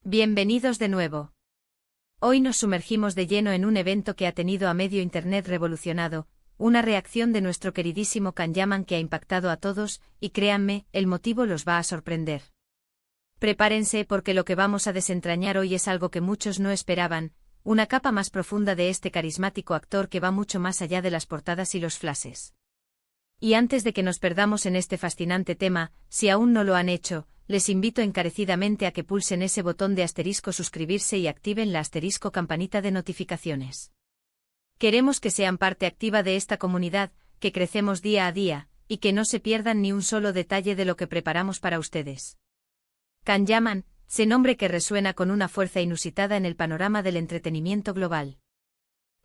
Bienvenidos de nuevo. Hoy nos sumergimos de lleno en un evento que ha tenido a medio Internet revolucionado, una reacción de nuestro queridísimo Can Yaman que ha impactado a todos, y créanme, el motivo los va a sorprender. Prepárense porque lo que vamos a desentrañar hoy es algo que muchos no esperaban, una capa más profunda de este carismático actor que va mucho más allá de las portadas y los flashes. Y antes de que nos perdamos en este fascinante tema, si aún no lo han hecho, les invito encarecidamente a que pulsen ese botón de asterisco suscribirse y activen la asterisco campanita de notificaciones. Queremos que sean parte activa de esta comunidad, que crecemos día a día, y que no se pierdan ni un solo detalle de lo que preparamos para ustedes. Can Yaman, ese nombre que resuena con una fuerza inusitada en el panorama del entretenimiento global.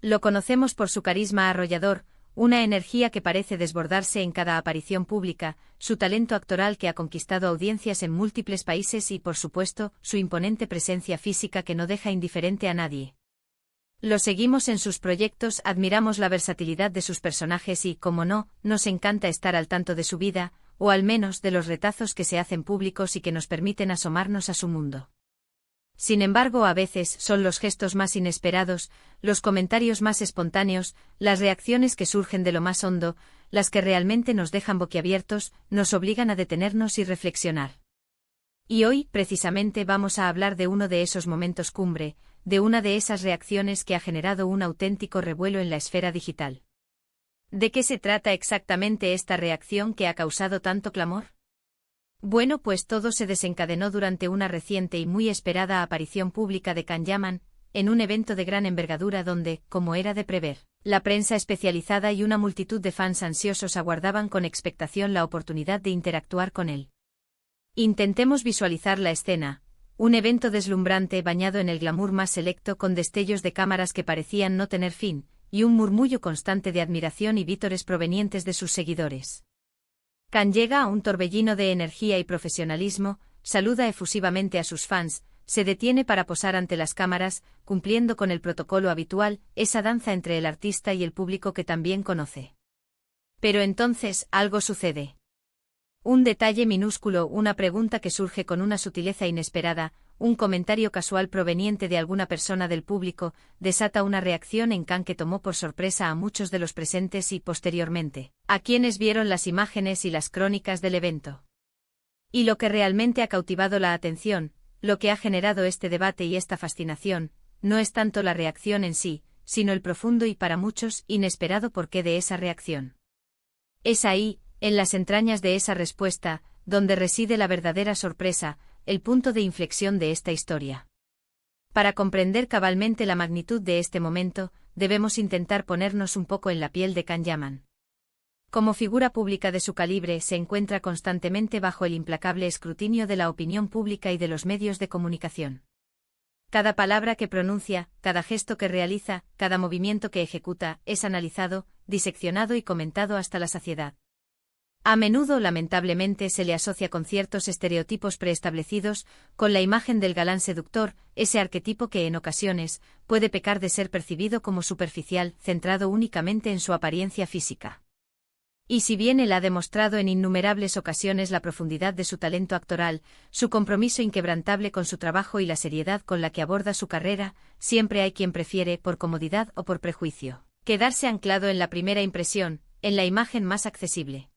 Lo conocemos por su carisma arrollador, una energía que parece desbordarse en cada aparición pública, su talento actoral que ha conquistado audiencias en múltiples países y, por supuesto, su imponente presencia física que no deja indiferente a nadie. Lo seguimos en sus proyectos, admiramos la versatilidad de sus personajes y, como no, nos encanta estar al tanto de su vida, o al menos de los retazos que se hacen públicos y que nos permiten asomarnos a su mundo. Sin embargo, a veces son los gestos más inesperados, los comentarios más espontáneos, las reacciones que surgen de lo más hondo, las que realmente nos dejan boquiabiertos, nos obligan a detenernos y reflexionar. Y hoy, precisamente, vamos a hablar de uno de esos momentos cumbre, de una de esas reacciones que ha generado un auténtico revuelo en la esfera digital. ¿De qué se trata exactamente esta reacción que ha causado tanto clamor? Bueno, pues todo se desencadenó durante una reciente y muy esperada aparición pública de Can Yaman, en un evento de gran envergadura donde, como era de prever, la prensa especializada y una multitud de fans ansiosos aguardaban con expectación la oportunidad de interactuar con él. Intentemos visualizar la escena, un evento deslumbrante bañado en el glamour más selecto con destellos de cámaras que parecían no tener fin, y un murmullo constante de admiración y vítores provenientes de sus seguidores. Can llega a un torbellino de energía y profesionalismo, saluda efusivamente a sus fans, se detiene para posar ante las cámaras, cumpliendo con el protocolo habitual, esa danza entre el artista y el público que también conoce. Pero entonces, algo sucede. Un detalle minúsculo, una pregunta que surge con una sutileza inesperada, un comentario casual proveniente de alguna persona del público, desata una reacción en Can que tomó por sorpresa a muchos de los presentes y, posteriormente, a quienes vieron las imágenes y las crónicas del evento. Y lo que realmente ha cautivado la atención, lo que ha generado este debate y esta fascinación, no es tanto la reacción en sí, sino el profundo y para muchos inesperado porqué de esa reacción. Es ahí, en las entrañas de esa respuesta, donde reside la verdadera sorpresa, el punto de inflexión de esta historia. Para comprender cabalmente la magnitud de este momento, debemos intentar ponernos un poco en la piel de Can Yaman. Como figura pública de su calibre, se encuentra constantemente bajo el implacable escrutinio de la opinión pública y de los medios de comunicación. Cada palabra que pronuncia, cada gesto que realiza, cada movimiento que ejecuta, es analizado, diseccionado y comentado hasta la saciedad. A menudo, lamentablemente, se le asocia con ciertos estereotipos preestablecidos, con la imagen del galán seductor, ese arquetipo que en ocasiones puede pecar de ser percibido como superficial, centrado únicamente en su apariencia física. Y si bien él ha demostrado en innumerables ocasiones la profundidad de su talento actoral, su compromiso inquebrantable con su trabajo y la seriedad con la que aborda su carrera, siempre hay quien prefiere, por comodidad o por prejuicio, quedarse anclado en la primera impresión, en la imagen más accesible.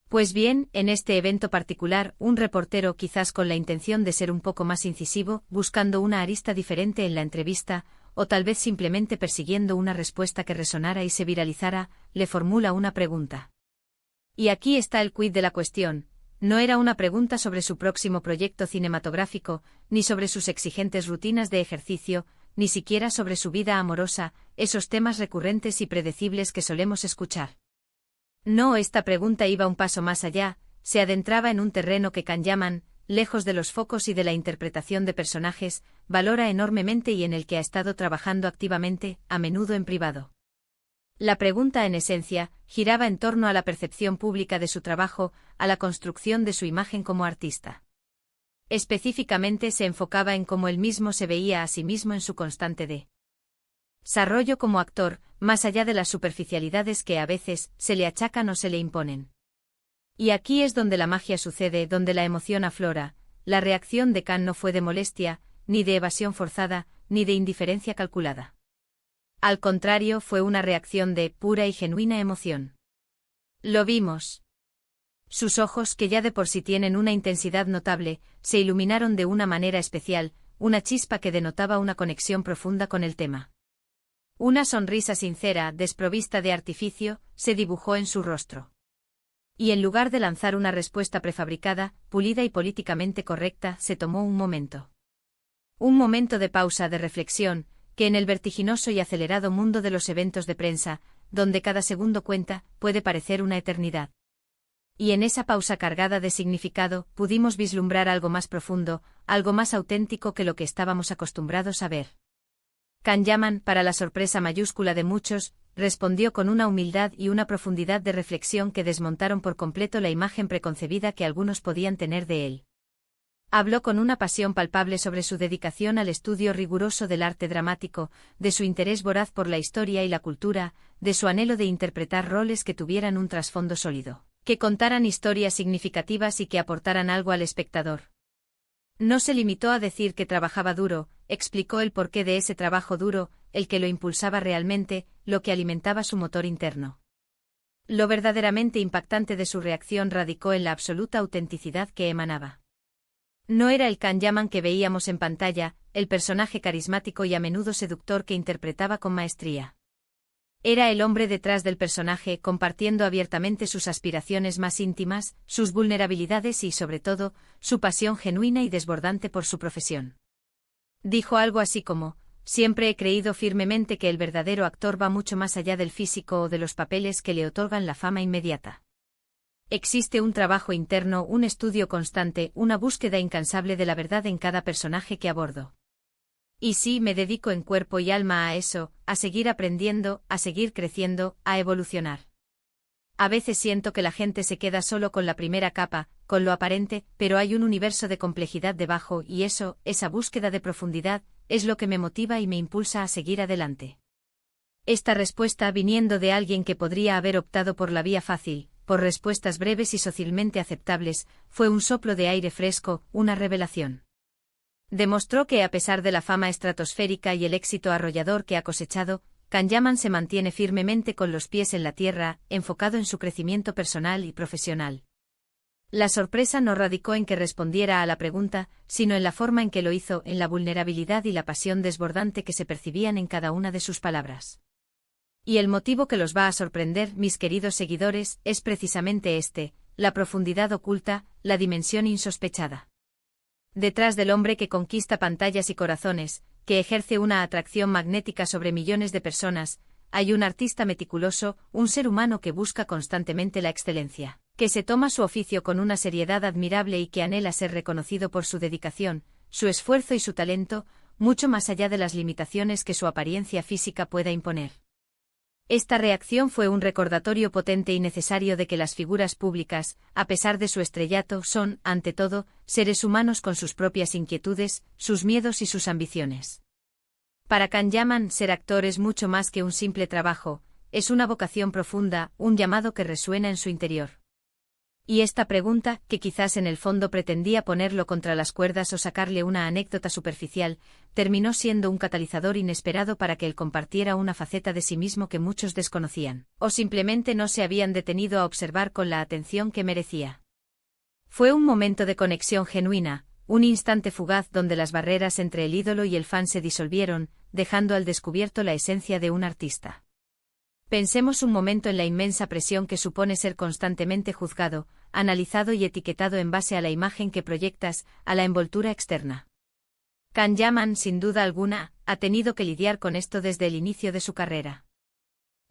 Pues bien, en este evento particular, un reportero, quizás con la intención de ser un poco más incisivo, buscando una arista diferente en la entrevista, o tal vez simplemente persiguiendo una respuesta que resonara y se viralizara, le formula una pregunta. Y aquí está el quid de la cuestión. No era una pregunta sobre su próximo proyecto cinematográfico, ni sobre sus exigentes rutinas de ejercicio, ni siquiera sobre su vida amorosa, esos temas recurrentes y predecibles que solemos escuchar. No, esta pregunta iba un paso más allá, se adentraba en un terreno que Can Yaman, lejos de los focos y de la interpretación de personajes, valora enormemente y en el que ha estado trabajando activamente, a menudo en privado. La pregunta, en esencia, giraba en torno a la percepción pública de su trabajo, a la construcción de su imagen como artista. Específicamente se enfocaba en cómo él mismo se veía a sí mismo en su constante desarrollo como actor, más allá de las superficialidades que a veces se le achacan o se le imponen. Y aquí es donde la magia sucede, donde la emoción aflora. La reacción de Can no fue de molestia, ni de evasión forzada, ni de indiferencia calculada. Al contrario, fue una reacción de pura y genuina emoción. Lo vimos. Sus ojos, que ya de por sí tienen una intensidad notable, se iluminaron de una manera especial, una chispa que denotaba una conexión profunda con el tema. Una sonrisa sincera, desprovista de artificio, se dibujó en su rostro. Y en lugar de lanzar una respuesta prefabricada, pulida y políticamente correcta, se tomó un momento. Un momento de pausa, de reflexión, que en el vertiginoso y acelerado mundo de los eventos de prensa, donde cada segundo cuenta, puede parecer una eternidad. Y en esa pausa cargada de significado, pudimos vislumbrar algo más profundo, algo más auténtico que lo que estábamos acostumbrados a ver. Can Yaman, para la sorpresa mayúscula de muchos, respondió con una humildad y una profundidad de reflexión que desmontaron por completo la imagen preconcebida que algunos podían tener de él. Habló con una pasión palpable sobre su dedicación al estudio riguroso del arte dramático, de su interés voraz por la historia y la cultura, de su anhelo de interpretar roles que tuvieran un trasfondo sólido, que contaran historias significativas y que aportaran algo al espectador. No se limitó a decir que trabajaba duro, explicó el porqué de ese trabajo duro, el que lo impulsaba realmente, lo que alimentaba su motor interno. Lo verdaderamente impactante de su reacción radicó en la absoluta autenticidad que emanaba. No era el Can Yaman que veíamos en pantalla, el personaje carismático y a menudo seductor que interpretaba con maestría. Era el hombre detrás del personaje, compartiendo abiertamente sus aspiraciones más íntimas, sus vulnerabilidades y, sobre todo, su pasión genuina y desbordante por su profesión. Dijo algo así como: siempre he creído firmemente que el verdadero actor va mucho más allá del físico o de los papeles que le otorgan la fama inmediata. Existe un trabajo interno, un estudio constante, una búsqueda incansable de la verdad en cada personaje que abordo. Y sí, me dedico en cuerpo y alma a eso, a seguir aprendiendo, a seguir creciendo, a evolucionar. A veces siento que la gente se queda solo con la primera capa, con lo aparente, pero hay un universo de complejidad debajo y eso, esa búsqueda de profundidad, es lo que me motiva y me impulsa a seguir adelante. Esta respuesta, viniendo de alguien que podría haber optado por la vía fácil, por respuestas breves y socialmente aceptables, fue un soplo de aire fresco, una revelación. Demostró que a pesar de la fama estratosférica y el éxito arrollador que ha cosechado, Can Yaman se mantiene firmemente con los pies en la tierra, enfocado en su crecimiento personal y profesional. La sorpresa no radicó en que respondiera a la pregunta, sino en la forma en que lo hizo, en la vulnerabilidad y la pasión desbordante que se percibían en cada una de sus palabras. Y el motivo que los va a sorprender, mis queridos seguidores, es precisamente este: la profundidad oculta, la dimensión insospechada. Detrás del hombre que conquista pantallas y corazones, que ejerce una atracción magnética sobre millones de personas, hay un artista meticuloso, un ser humano que busca constantemente la excelencia, que se toma su oficio con una seriedad admirable y que anhela ser reconocido por su dedicación, su esfuerzo y su talento, mucho más allá de las limitaciones que su apariencia física pueda imponer. Esta reacción fue un recordatorio potente y necesario de que las figuras públicas, a pesar de su estrellato, son, ante todo, seres humanos con sus propias inquietudes, sus miedos y sus ambiciones. Para Can Yaman, ser actor es mucho más que un simple trabajo, es una vocación profunda, un llamado que resuena en su interior. Y esta pregunta, que quizás en el fondo pretendía ponerlo contra las cuerdas o sacarle una anécdota superficial, terminó siendo un catalizador inesperado para que él compartiera una faceta de sí mismo que muchos desconocían, o simplemente no se habían detenido a observar con la atención que merecía. Fue un momento de conexión genuina, un instante fugaz donde las barreras entre el ídolo y el fan se disolvieron, dejando al descubierto la esencia de un artista. Pensemos un momento en la inmensa presión que supone ser constantemente juzgado, analizado y etiquetado en base a la imagen que proyectas, a la envoltura externa. Can Yaman, sin duda alguna, ha tenido que lidiar con esto desde el inicio de su carrera.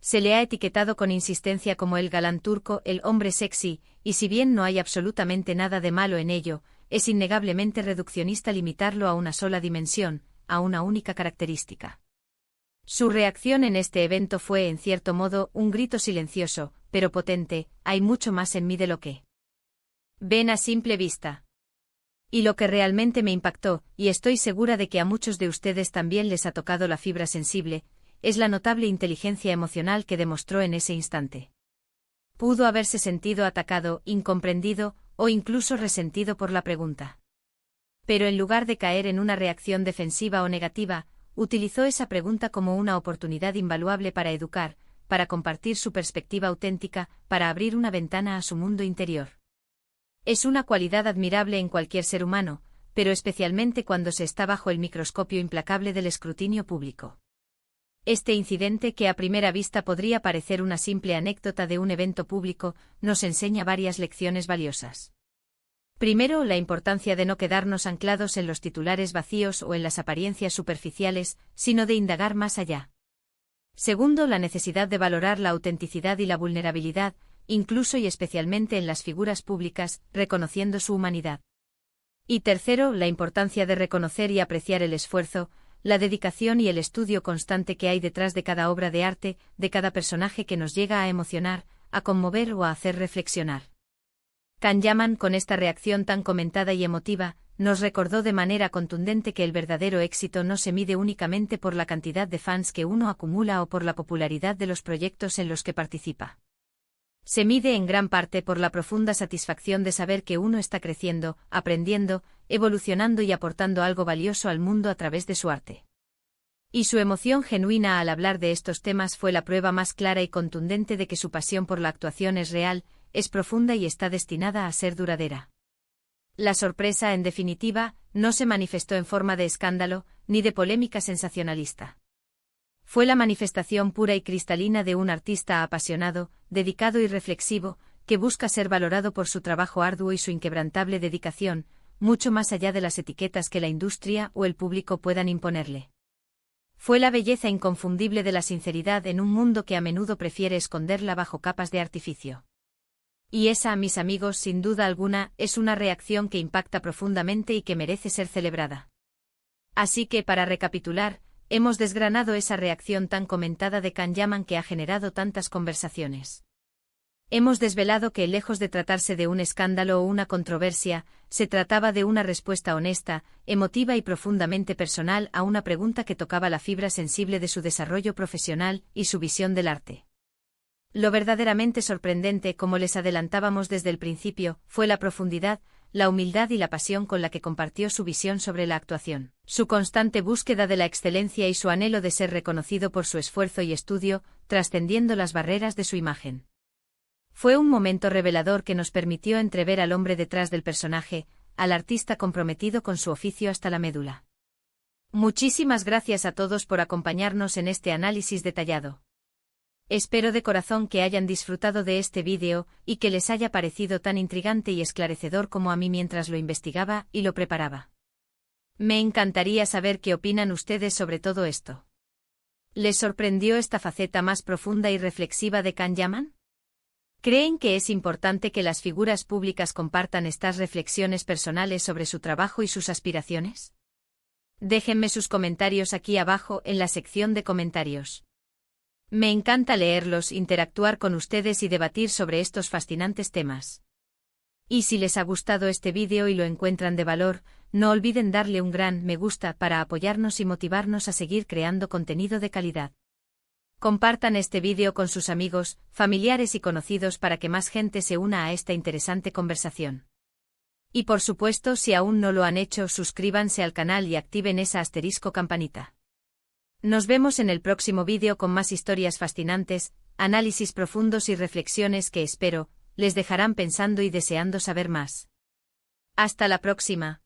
Se le ha etiquetado con insistencia como el galán turco, el hombre sexy, y si bien no hay absolutamente nada de malo en ello, es innegablemente reduccionista limitarlo a una sola dimensión, a una única característica. Su reacción en este evento fue, en cierto modo, un grito silencioso, pero potente: hay mucho más en mí de lo que ven a simple vista. Y lo que realmente me impactó, y estoy segura de que a muchos de ustedes también les ha tocado la fibra sensible, es la notable inteligencia emocional que demostró en ese instante. Pudo haberse sentido atacado, incomprendido, o incluso resentido por la pregunta. Pero en lugar de caer en una reacción defensiva o negativa, utilizó esa pregunta como una oportunidad invaluable para educar, para compartir su perspectiva auténtica, para abrir una ventana a su mundo interior. Es una cualidad admirable en cualquier ser humano, pero especialmente cuando se está bajo el microscopio implacable del escrutinio público. Este incidente, que a primera vista podría parecer una simple anécdota de un evento público, nos enseña varias lecciones valiosas. Primero, la importancia de no quedarnos anclados en los titulares vacíos o en las apariencias superficiales, sino de indagar más allá. Segundo, la necesidad de valorar la autenticidad y la vulnerabilidad, incluso y especialmente en las figuras públicas, reconociendo su humanidad. Y tercero, la importancia de reconocer y apreciar el esfuerzo, la dedicación y el estudio constante que hay detrás de cada obra de arte, de cada personaje que nos llega a emocionar, a conmover o a hacer reflexionar. Kanyaman, con esta reacción tan comentada y emotiva, nos recordó de manera contundente que el verdadero éxito no se mide únicamente por la cantidad de fans que uno acumula o por la popularidad de los proyectos en los que participa. Se mide en gran parte por la profunda satisfacción de saber que uno está creciendo, aprendiendo, evolucionando y aportando algo valioso al mundo a través de su arte. Y su emoción genuina al hablar de estos temas fue la prueba más clara y contundente de que su pasión por la actuación es real, es profunda y está destinada a ser duradera. La sorpresa, en definitiva, no se manifestó en forma de escándalo, ni de polémica sensacionalista. Fue la manifestación pura y cristalina de un artista apasionado, dedicado y reflexivo, que busca ser valorado por su trabajo arduo y su inquebrantable dedicación, mucho más allá de las etiquetas que la industria o el público puedan imponerle. Fue la belleza inconfundible de la sinceridad en un mundo que a menudo prefiere esconderla bajo capas de artificio. Y esa, mis amigos, sin duda alguna, es una reacción que impacta profundamente y que merece ser celebrada. Así que, para recapitular, hemos desgranado esa reacción tan comentada de Kanyaman que ha generado tantas conversaciones. Hemos desvelado que, lejos de tratarse de un escándalo o una controversia, se trataba de una respuesta honesta, emotiva y profundamente personal a una pregunta que tocaba la fibra sensible de su desarrollo profesional y su visión del arte. Lo verdaderamente sorprendente, como les adelantábamos desde el principio, fue la profundidad, la humildad y la pasión con la que compartió su visión sobre la actuación, su constante búsqueda de la excelencia y su anhelo de ser reconocido por su esfuerzo y estudio, trascendiendo las barreras de su imagen. Fue un momento revelador que nos permitió entrever al hombre detrás del personaje, al artista comprometido con su oficio hasta la médula. Muchísimas gracias a todos por acompañarnos en este análisis detallado. Espero de corazón que hayan disfrutado de este vídeo y que les haya parecido tan intrigante y esclarecedor como a mí mientras lo investigaba y lo preparaba. Me encantaría saber qué opinan ustedes sobre todo esto. ¿Les sorprendió esta faceta más profunda y reflexiva de Kanyaman? ¿Creen que es importante que las figuras públicas compartan estas reflexiones personales sobre su trabajo y sus aspiraciones? Déjenme sus comentarios aquí abajo en la sección de comentarios. Me encanta leerlos, interactuar con ustedes y debatir sobre estos fascinantes temas. Y si les ha gustado este vídeo y lo encuentran de valor, no olviden darle un gran me gusta para apoyarnos y motivarnos a seguir creando contenido de calidad. Compartan este vídeo con sus amigos, familiares y conocidos para que más gente se una a esta interesante conversación. Y por supuesto, si aún no lo han hecho, suscríbanse al canal y activen esa asterisco campanita. Nos vemos en el próximo vídeo con más historias fascinantes, análisis profundos y reflexiones que espero les dejarán pensando y deseando saber más. Hasta la próxima.